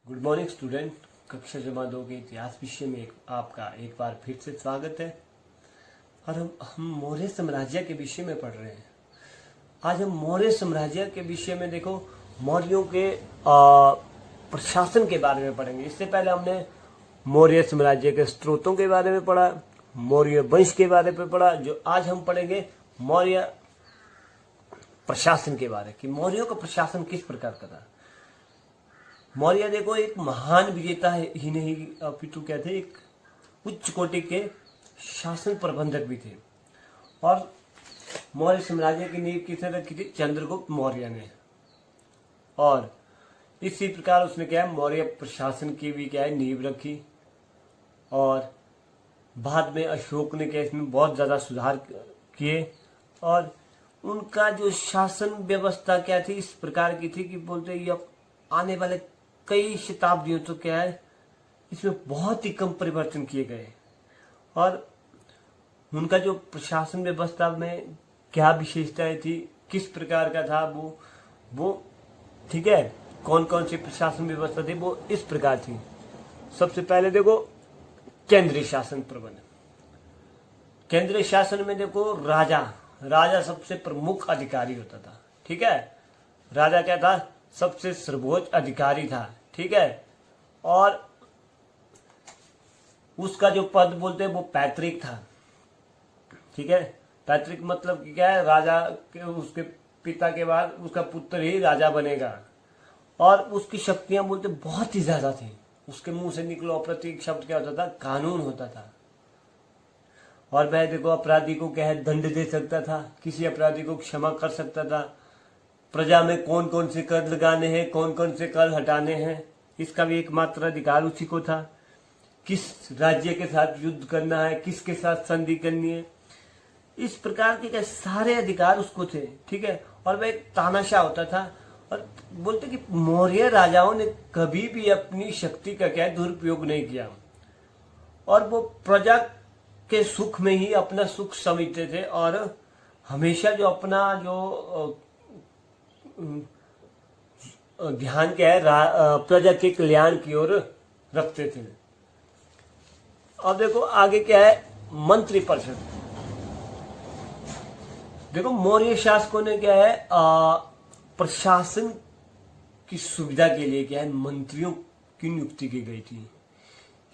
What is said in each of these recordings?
Good morning student. कक्षा जमा 2 के इतिहास विषय में आपका एक बार फिर से स्वागत है। और हम मौर्य साम्राज्य के विषय में पढ़ रहे हैं। आज हम मौर्य साम्राज्य के विषय में देखो मौर्यों के प्रशासन के बारे में पढ़ेंगे। इससे पहले हमने मौर्य साम्राज्य के स्रोतों के बारे में पढ़ा, मौर्य वंश के बारे में पढ़ा। जो आज हम पढ़ेंगे मौर्य प्रशासन के बारे कि मौर्यों का प्रशासन किस प्रकार का था। मौर्य देखो एक महान विजेता ही नहीं अपितु कहते एक उच्च कोटि के शासन प्रबंधक भी थे। और मौर्य साम्राज्य की नींव किसने रखी थी? चंद्रगुप्त मौर्य ने। और इसी प्रकार उसने क्या है मौर्य प्रशासन की भी क्या है नींव रखी। और बाद में अशोक ने क्या इसमें बहुत ज्यादा सुधार किए। और उनका जो शासन व्यवस्था क्या थी इस प्रकार की थी कि बोलते ये आने वाले कई शताब्दियों तो क्या है इसमें बहुत ही कम परिवर्तन किए गए। और उनका जो प्रशासन व्यवस्था में क्या विशेषताएं थी, किस प्रकार का था वो ठीक है, कौन कौन सी प्रशासन व्यवस्था थी वो इस प्रकार थी। सबसे पहले देखो केंद्रीय शासन प्रबंध। केंद्रीय शासन में देखो राजा सबसे प्रमुख अधिकारी होता था। ठीक है, राजा क्या था? सबसे सर्वोच्च अधिकारी था। ठीक है, और उसका जो पद बोलते हैं वो पैतृक था। ठीक है, पैतृक मतलब कि क्या है राजा के उसके पिता के बाद उसका पुत्र ही राजा बनेगा। और उसकी शक्तियां बोलते बहुत ही ज्यादा थी। उसके मुंह से निकलो अप्रतीक शब्द क्या होता था? कानून होता था। और वह देखो अपराधी को क्या है दंड दे सकता था, किसी अपराधी को क्षमा कर सकता था। प्रजा में कौन कौन से कर लगाने हैं, कौन कौन से कर हटाने हैं, इसका भी एकमात्र अधिकार उसी को था। किस राज्य के साथ युद्ध करना है, किसके साथ संधि करनी है, इस प्रकार के सारे अधिकार उसको थे। ठीक है, और वह एक तानाशाह होता था। और बोलते कि मौर्य राजाओं ने कभी भी अपनी शक्ति का क्या दुरुपयोग नहीं किया। और वो प्रजा के सुख में ही अपना सुख समझते थे। और हमेशा जो अपना जो ध्यान क्या है प्रजा के कल्याण की ओर रखते थे। अब देखो आगे क्या है मंत्री परिषद। देखो मौर्य शासकों ने क्या है प्रशासन की सुविधा के लिए क्या है मंत्रियों की नियुक्ति की गई थी।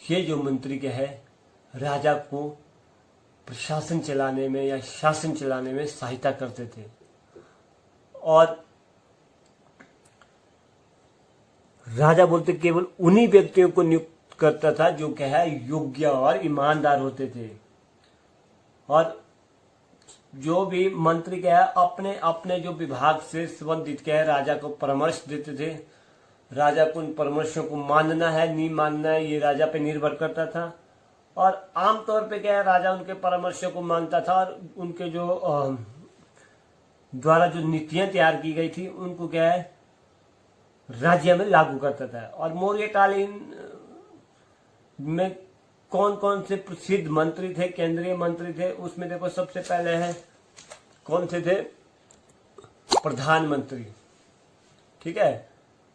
ये जो मंत्री क्या है राजा को प्रशासन चलाने में या शासन चलाने में सहायता करते थे। और राजा बोलते केवल उन्हीं व्यक्तियों को नियुक्त करता था जो क्या है योग्य और ईमानदार होते थे। और जो भी मंत्री क्या है अपने अपने जो विभाग से संबंधित क्या है राजा को परामर्श देते थे। राजा को उन परामर्शों को मानना है नहीं मानना है ये राजा पे निर्भर करता था। और आमतौर पे क्या है राजा उनके परामर्शों को मानता था और उनके जो द्वारा जो नीतियां तैयार की गई थी उनको क्या है राज्य में लागू करता था। और मौर्यकालीन में कौन कौन से प्रसिद्ध मंत्री थे, केंद्रीय मंत्री थे, उसमें देखो सबसे पहले है कौन से थे? प्रधानमंत्री। ठीक है,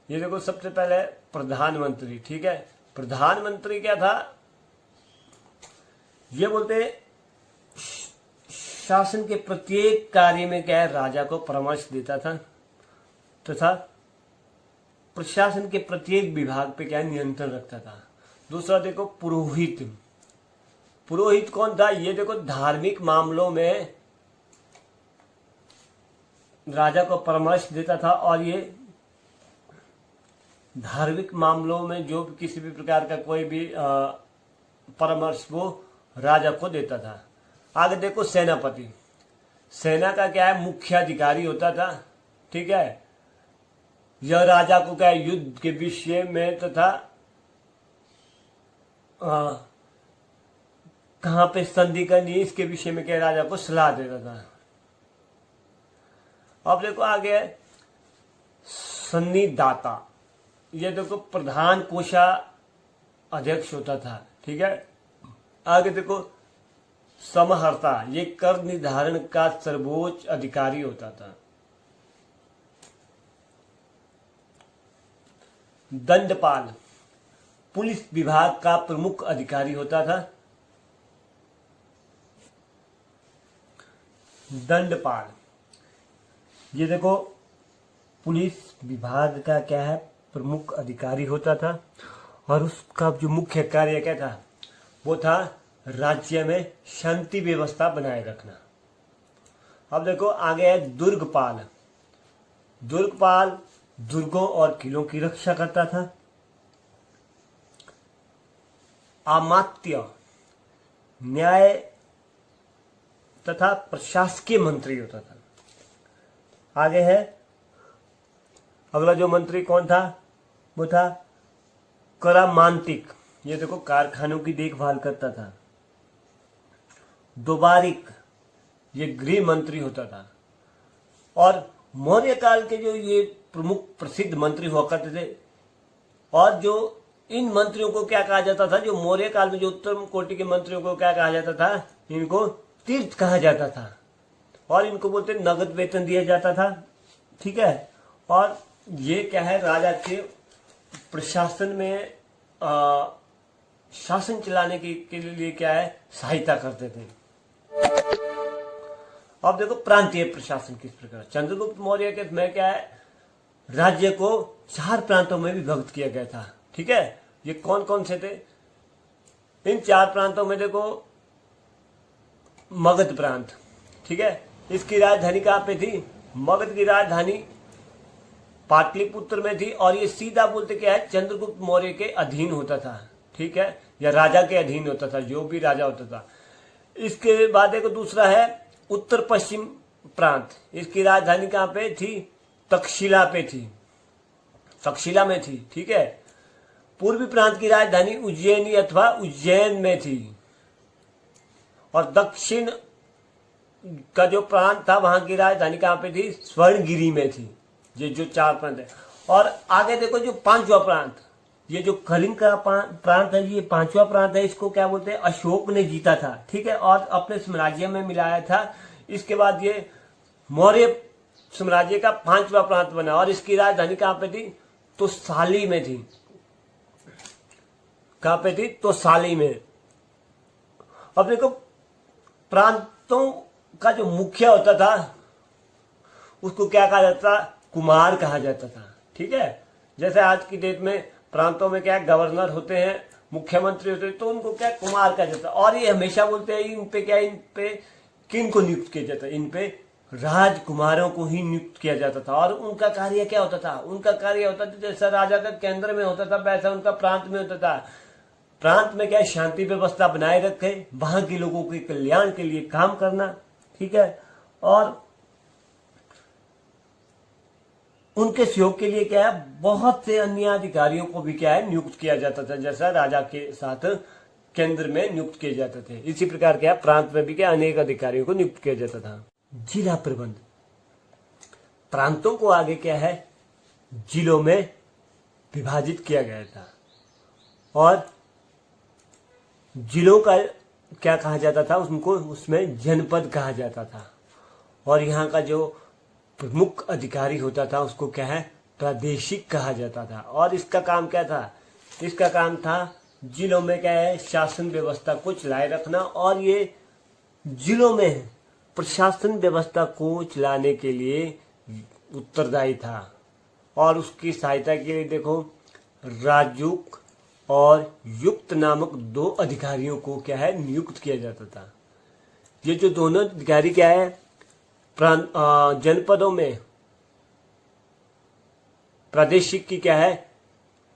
ये देखो सबसे पहले प्रधानमंत्री। ठीक है, प्रधानमंत्री क्या था? ये बोलते शासन के प्रत्येक कार्य में क्या है राजा को परामर्श देता था तथा प्रशासन के प्रत्येक विभाग पे क्या नियंत्रण रखता था। दूसरा देखो पुरोहित। पुरोहित कौन था? ये देखो धार्मिक मामलों में राजा को परामर्श देता था। और ये धार्मिक मामलों में जो भी किसी भी प्रकार का कोई भी परामर्श वो राजा को देता था। आगे देखो सेनापति। सेना का क्या है मुख्य अधिकारी होता था। ठीक है, यह राजा को क्या युद्ध के विषय में तथा कहां पे संधि करनी है इसके विषय में क्या राजा को सलाह देता था। अब देखो आगे सन्निदाता। ये देखो प्रधान कोषाध्यक्ष होता था। ठीक है, आगे देखो समहर्ता। ये कर निर्धारण का सर्वोच्च अधिकारी होता था। दंडपाल। पुलिस विभाग का प्रमुख अधिकारी होता था। दंडपाल, ये देखो पुलिस विभाग का क्या है, प्रमुख अधिकारी होता था और उसका जो मुख्य कार्य क्या था, वो था राज्य में शांति व्यवस्था बनाए रखना। अब देखो आगे है दुर्गपाल। दुर्गपाल दुर्गों और किलों की रक्षा करता था। अमात्य न्याय तथा प्रशासकीय मंत्री होता था। आगे है अगला जो मंत्री कौन था, वो था करामांतिक, ये देखो कारखानों की देखभाल करता था। दोबारिक, ये गृह मंत्री होता था। और मौर्य काल के जो ये प्रमुख प्रसिद्ध मंत्री हुआ करते थे, और जो इन मंत्रियों को क्या कहा जाता था, जो मौर्य काल में जो उत्तम कोटि के मंत्रियों को क्या कहा जाता था, इनको तीर्थ कहा जाता था और इनको बोलते नगद वेतन दिया जाता था। ठीक है, और ये क्या है, राजा के प्रशासन में शासन चलाने के लिए क्या है, सहायता करते थे। अब देखो प्रांतीय प्रशासन किस प्रकार। चंद्रगुप्त मौर्य के में क्या है, राज्य को 4 प्रांतों में विभक्त किया गया था। ठीक है, ये कौन कौन से थे, इन 4 प्रांतों में देखो मगध प्रांत, ठीक है, इसकी राजधानी कहाँ पे थी, मगध की राजधानी पाटलिपुत्र में थी और ये सीधा बोलते क्या है, चंद्रगुप्त मौर्य के अधीन होता था। ठीक है, या राजा के अधीन होता था, जो भी राजा होता था। इसके बाद एक दूसरा है उत्तर पश्चिम प्रांत, इसकी राजधानी कहाँ पे थी, तक्षशिला पे थी, तक्षशिला में थी। ठीक है, पूर्वी प्रांत की राजधानी उज्जैनी अथवा उज्जैन में थी और दक्षिण का जो प्रांत था वहां की राजधानी कहाँ पे थी, स्वर्णगिरी में थी। ये जो 4 प्रांत है। और आगे देखो जो 5वां प्रांत, ये जो कलिंग का प्रांत है, ये 5वां प्रांत है, इसको क्या बोलते हैं, अशोक ने जीता था। ठीक है, और अपने साम्राज्य में मिलाया था। इसके बाद ये मौर्य साम्राज्य का 5वां प्रांत बना और इसकी राजधानी कहाँ पे थी, तो साली में थी। कहाँ पे थी, तो साली में। अब देखो प्रांतों का जो मुखिया होता था उसको क्या कहा जाता था, कुमार कहा जाता था। ठीक है, जैसे आज की डेट में प्रांतों में क्या गवर्नर होते हैं, मुख्यमंत्री होते हैं, तो उनको क्या कुमार कहा जाता है। और ये हमेशा बोलते हैं इन पे क्या, इन पे किन को नियुक्त किया जाता है, इन पे राजकुमारों को ही नियुक्त किया जाता था। और उनका कार्य क्या होता था, उनका कार्य होता था जैसा राजा का केंद्र में होता था वैसा उनका प्रांत में होता था। प्रांत में क्या शांति व्यवस्था बनाए रखे, वहां के लोगों के कल्याण के लिए काम करना। ठीक है, और उनके सहयोग के लिए क्या है, बहुत से अन्य अधिकारियों को भी क्या है, नियुक्त किया जाता था, जैसा राजा के साथ केंद्र में नियुक्त किए जाते थे। इसी प्रकार क्या प्रांत में भी क्या अनेक अधिकारियों को नियुक्त किया जाता था। जिला प्रबंध, प्रांतों को आगे क्या है, जिलों में विभाजित किया गया था और जिलों का क्या कहा जाता था, उनको उसमें जनपद कहा जाता था। और यहाँ का जो प्रमुख अधिकारी होता था उसको क्या है, प्रादेशिक कहा जाता था। और इसका काम क्या था, इसका काम था जिलों में क्या है, शासन व्यवस्था को चलाए रखना। और ये जिलों में प्रशासन व्यवस्था को चलाने के लिए उत्तरदायी था। और उसकी सहायता के लिए देखो राजूक और युक्त नामक 2 अधिकारियों को क्या है, नियुक्त किया जाता था। ये जो दोनों अधिकारी क्या है, जनपदों में प्रादेशिक की क्या है,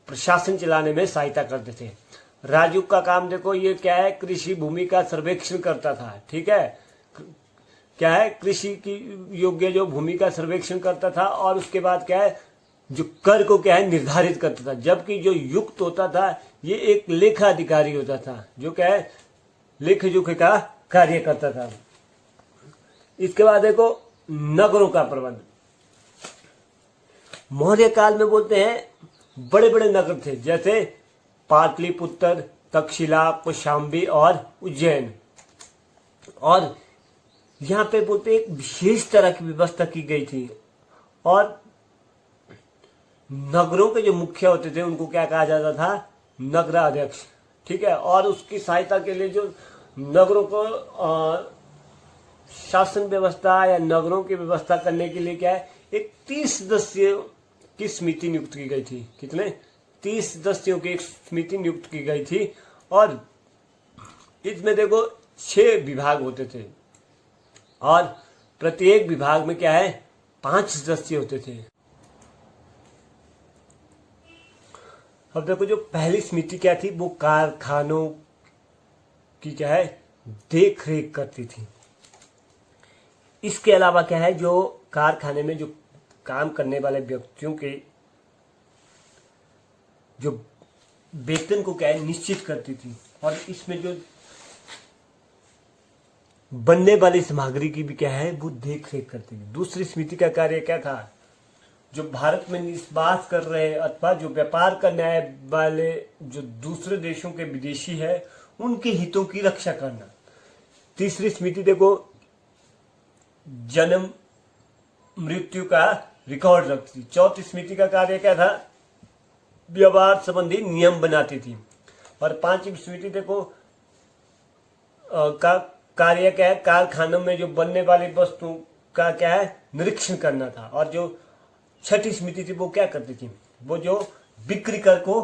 प्रशासन चलाने में सहायता करते थे। राजूक का काम देखो, ये क्या है, कृषि भूमि का सर्वेक्षण करता था। ठीक है, क्या है, कृषि की योग्य जो भूमि का सर्वेक्षण करता था और उसके बाद क्या है, जो कर को क्या है, निर्धारित करता था। जबकि जो युक्त होता था ये एक लेखा अधिकारी होता था, जो क्या है, लेख जोखे का कार्य करता था। इसके बाद देखो नगरों का प्रबंध। मौर्य काल में बोलते हैं बड़े बड़े नगर थे, जैसे पाटलिपुत्र, तक्षशिला, कौशाम्बी और उज्जैन। और यहाँ पे बोलते एक विशेष तरह की व्यवस्था की गई थी। और नगरों के जो मुखिया होते थे उनको क्या कहा जाता था, नगराध्यक्ष, ठीक है। और उसकी सहायता के लिए जो नगरों को शासन व्यवस्था या नगरों की व्यवस्था करने के लिए क्या है, एक 30 सदस्यों की समिति नियुक्त की गई थी। कितने? 30 सदस्यों की एक समिति नियुक्त की गई थी। और इसमें देखो 6 विभाग होते थे और प्रत्येक विभाग में क्या है, 5 सदस्य होते थे। अब देखो जो पहली समिति क्या थी, वो कारखानों की क्या है, देख रेख करती थी। इसके अलावा क्या है, जो कारखाने में जो काम करने वाले व्यक्तियों के जो वेतन को क्या है, निश्चित करती थी। और इसमें जो बनने वाली सामग्री की भी क्या है, वो देख रेख करती थी। दूसरी समिति का कार्य क्या था, जो भारत में निवास कर रहे अथवा जो व्यापार करने वाले जो दूसरे देशों के विदेशी है, उनके हितों की रक्षा करना। तीसरी समिति देखो जन्म मृत्यु का रिकॉर्ड रखती। चौथी समिति का कार्य क्या था, व्यवहार संबंधी नियम बनाती थी। और पांचवी समिति देखो का कार्य क्या है, कारखानों में जो बनने वाली वस्तुओं का क्या है, निरीक्षण करना था। और जो छठी समिति थी वो क्या करती थी, वो जो बिक्री कर को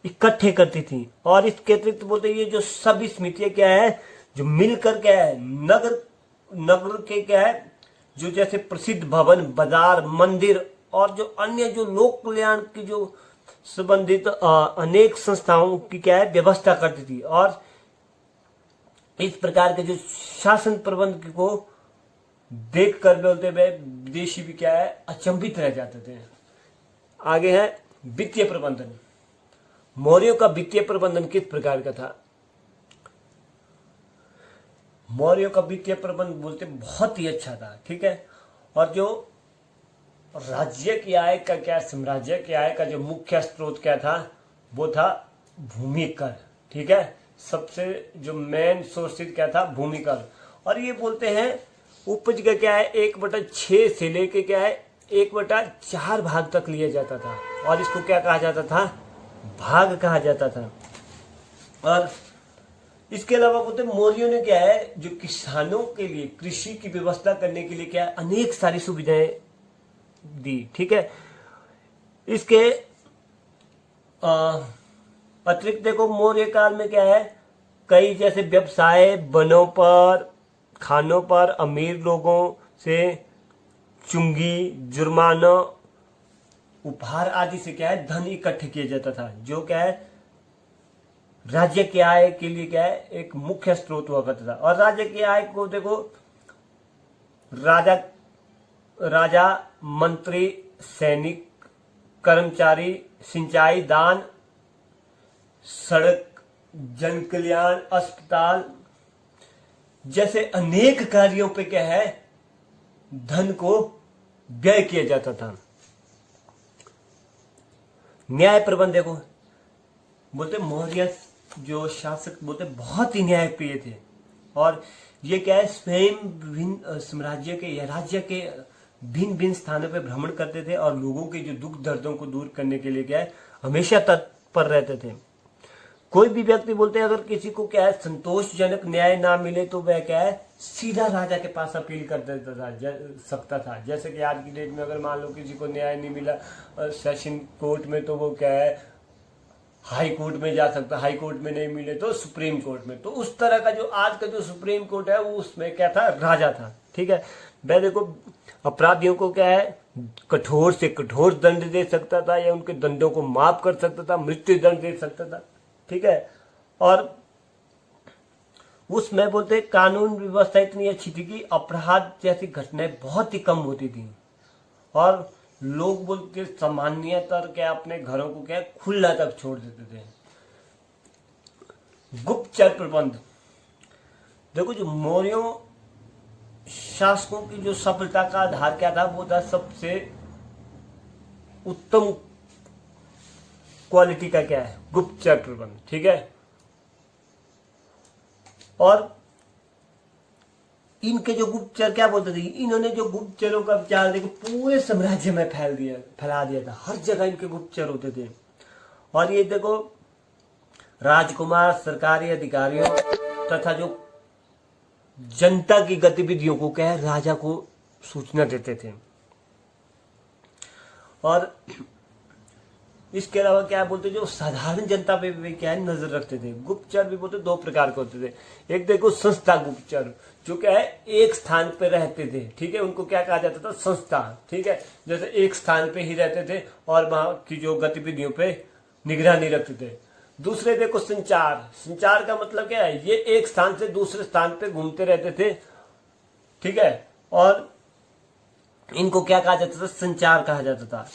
इकट्ठे करती थी। और इसके अतिरिक्त बोलते ये जो सभी समितियां क्या है, जो मिलकर क्या है, नगर के क्या है, जो जैसे प्रसिद्ध भवन, बाजार, मंदिर और जो अन्य जो लोक कल्याण की जो संबंधित अनेक संस्थाओं की क्या है, व्यवस्था करती थी। और इस प्रकार के जो शासन प्रबंध को देख कर बोलते हुए विदेशी भी क्या है, अचंभित रह जाते थे। आगे है वित्तीय प्रबंधन। मौर्यों का वित्तीय प्रबंधन किस प्रकार का था? मौर्यों का वित्तीय प्रबंध बोलते बहुत ही अच्छा था, ठीक है। और जो राज्य की आय का क्या, साम्राज्य की आय का जो मुख्य स्रोत क्या था, वो था भूमि कर, ठीक है। सबसे जो मेन सोर्सेज क्या था, भूमि कर। और ये बोलते हैं उपज का क्या है, 1/6 से लेके क्या है 1/4 भाग तक लिया जाता था। और इसको क्या कहा जाता था, भाग कहा जाता था। और इसके अलावा बोलते मौर्यों ने क्या है, जो किसानों के लिए कृषि की व्यवस्था करने के लिए क्या है, अनेक सारी सुविधाएं दी, ठीक है। इसके अतिरिक्त देखो मौर्य काल में क्या है, कई जैसे व्यवसाय, वनों पर, खानों पर अमीर लोगों से चुंगी, जुर्माना, उपहार आदि से क्या है, धन इकट्ठे किया जाता था, जो क्या है राज्य की आय के लिए क्या है, एक मुख्य स्रोत हुआ करता था। और राज्य की आय को देखो राजा, मंत्री, सैनिक, कर्मचारी, सिंचाई, दान, सड़क, जन कल्याण, अस्पताल जैसे अनेक कार्यों पे क्या है, धन को व्यय किया जाता था। न्याय प्रबंध देखो, बोलते मौर्य जो शासक बोलते बहुत ही न्यायप्रिय थे। और ये क्या है, स्वयं विभिन्न साम्राज्य के या राज्य के भिन्न भिन्न स्थानों पे भ्रमण करते थे और लोगों के जो दुख दर्दों को दूर करने के लिए क्या है, हमेशा तत्पर रहते थे। कोई भी व्यक्ति बोलते हैं अगर किसी को क्या है संतोषजनक न्याय ना मिले तो वह क्या है, सीधा राजा के पास अपील कर सकता था। जैसे कि आज की डेट में अगर मान लो किसी को न्याय नहीं मिला सेशन कोर्ट में, तो वो क्या है हाई कोर्ट में जा सकता, हाई कोर्ट में नहीं मिले तो सुप्रीम कोर्ट में। तो उस तरह का जो आज का जो सुप्रीम कोर्ट है, वो उसमें क्या था, राजा था, ठीक है। वह देखो अपराधियों को क्या है, कठोर से कठोर दंड दे सकता था या उनके दंडों को माफ कर सकता था, मृत्यु दंड दे सकता था, ठीक है। और उसमें बोलते कानून व्यवस्था इतनी अच्छी थी कि अपराध जैसी घटनाएं बहुत ही कम होती थी। और लोग बोलते सामान्यतः क्या अपने घरों को क्या खुला तक छोड़ देते थे। गुप्तचर प्रबंध देखो, जो मौर्यों शासकों की जो सफलता का आधार क्या था, वो था सबसे उत्तम क्वालिटी का क्या है, गुप्तचर प्रबंध, ठीक है। और इनके जो गुप्तचर क्या बोलते थे, इन्होंने जो गुप्तचरों का विचार देखो पूरे साम्राज्य में फैला दिया था। हर जगह इनके गुप्तचर होते थे। और ये देखो राजकुमार सरकारी अधिकारियों तथा जो जनता की गतिविधियों को क्या है राजा को सूचना देते थे। और इसके अलावा क्या बोलते जो साधारण जनता पे भी क्या है नजर रखते थे। गुप्तचर भी बोलते दो प्रकार के होते थे। एक देखो संस्था गुप्तचर, जो क्या है एक स्थान पे रहते थे, ठीक है, उनको क्या कहा जाता था संस्था, ठीक है, जैसे एक स्थान पे ही रहते थे और वहां की जो गतिविधियों पे निगरानी रखते थे। दूसरे देखो संचार, संचार का मतलब क्या है, ये एक स्थान से दूसरे स्थान पे घूमते रहते थे, ठीक है, और इनको क्या कहा जाता था, संचार कहा जाता था।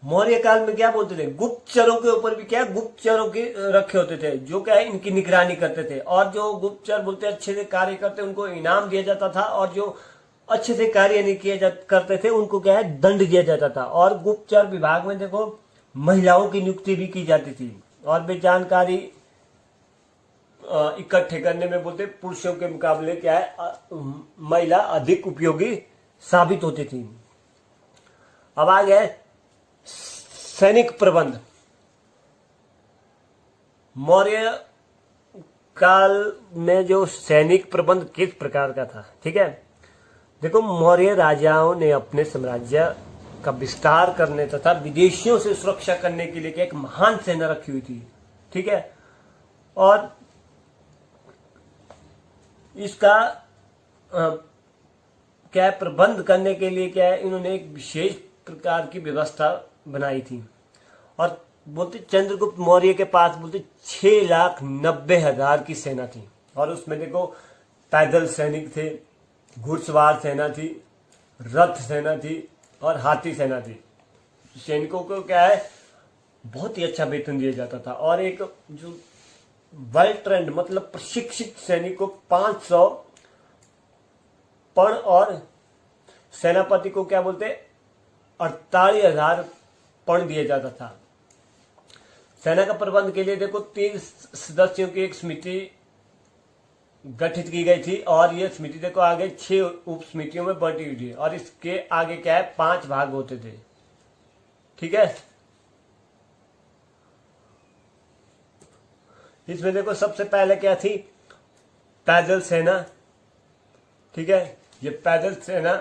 मौर्य काल में क्या बोलते थे, गुप्तचरों के ऊपर भी क्या गुप्तचरों के रखे होते थे जो क्या है इनकी निगरानी करते थे, और जो गुप्तचर बोलते अच्छे से कार्य करते उनको इनाम दिया जाता था, और जो अच्छे से कार्य नहीं किए करते थे उनको क्या है दंड दिया जाता था। और गुप्तचर विभाग में देखो महिलाओं की नियुक्ति भी की जाती थी, और वे जानकारी इकट्ठे करने में बोलते पुरुषों के मुकाबले क्या है महिला अधिक उपयोगी साबित होती थी। अब आ गया सैनिक प्रबंध। मौर्य काल में जो सैनिक प्रबंध किस प्रकार का था, ठीक है, देखो मौर्य राजाओं ने अपने साम्राज्य का विस्तार करने तथा विदेशियों से सुरक्षा करने के लिए एक महान सेना रखी हुई थी, ठीक है, और इसका क्या प्रबंध करने के लिए क्या है इन्होंने एक विशेष प्रकार की व्यवस्था बनाई थी। और बोलते चंद्रगुप्त मौर्य के पास बोलते 6,90,000 की सेना थी, और उसमें देखो पैदल सैनिक थे, घुड़सवार सेना थी, रथ सेना थी और हाथी सेना थी। सैनिकों को क्या है बहुत ही अच्छा वेतन दिया जाता था, और एक जो वेल ट्रेंड मतलब प्रशिक्षित सैनिक को 500 पण और सेनापति को क्या बोलते 48,000 पण दिया जाता था। सेना का प्रबंध के लिए देखो 30 सदस्यों की एक समिति गठित की गई थी, और यह समिति देखो आगे 6 उप समितियों में बंटी हुई थी, और इसके आगे क्या है 5 भाग होते थे, ठीक है। इसमें देखो सबसे पहले क्या थी पैदल सेना, ठीक है, ये पैदल सेना।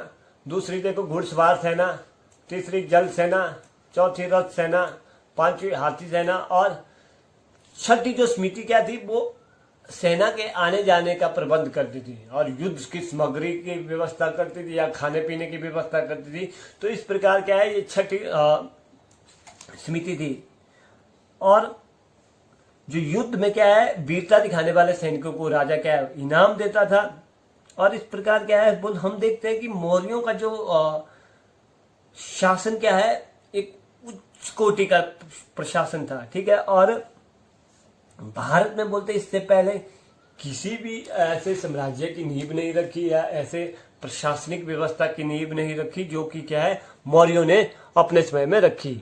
दूसरी देखो घुड़सवार सेना, तीसरी जल सेना, चौथी रथ सेना, पांचवी हाथी सेना, और छठी जो समिति क्या थी वो सेना के आने जाने का प्रबंध करती थी, और युद्ध की सामग्री की व्यवस्था करती थी या खाने पीने की व्यवस्था करती थी। तो इस प्रकार क्या है ये छठी समिति थी। और जो युद्ध में क्या है वीरता दिखाने वाले सैनिकों को राजा क्या है इनाम देता था। और इस प्रकार क्या है हम देखते हैं कि मौर्यों का जो शासन क्या है एक उच्च कोटि का प्रशासन था, ठीक है। और भारत में बोलते इससे पहले किसी भी ऐसे साम्राज्य की नींव नहीं रखी या ऐसे प्रशासनिक व्यवस्था की नींव नहीं रखी जो कि क्या है मौर्यों ने अपने समय में रखी।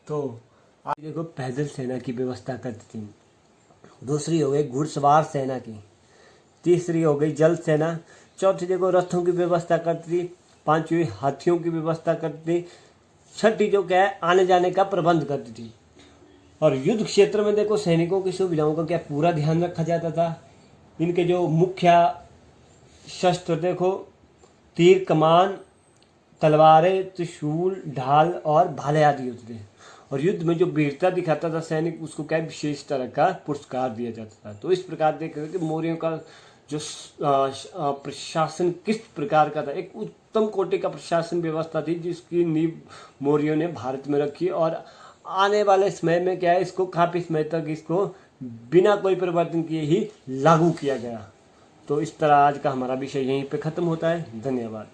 तो आप देखो पैदल सेना की व्यवस्था करती थी, दूसरी हो गई घुड़सवार सेना की, तीसरी हो गई जल सेना, चौथी देखो रथों की व्यवस्था करती थी, पांचवी हाथियों की व्यवस्था करती थी, छठी जो क्या है आने जाने का प्रबंध करती थी। और युद्ध क्षेत्र में देखो सैनिकों की सुविधाओं का क्या पूरा ध्यान रखा जाता था। इनके जो मुख्य शस्त्र देखो तीर कमान, तलवारें, त्रिशूल, ढाल और भाले आदि होते थे। और युद्ध में जो वीरता दिखाता था सैनिक उसको क्या विशेष तरह का पुरस्कार दिया जाता था। तो इस प्रकार देखते कि मौर्यों का जो प्रशासन किस प्रकार का था, एक उत्तम कोटि का प्रशासन व्यवस्था थी जिसकी नींव मौर्यों ने भारत में रखी। और आने वाले समय में क्या है इसको काफी समय तक इसको बिना कोई परिवर्तन किए ही लागू किया गया। तो इस तरह आज का हमारा विषय यहीं पे खत्म होता है। धन्यवाद।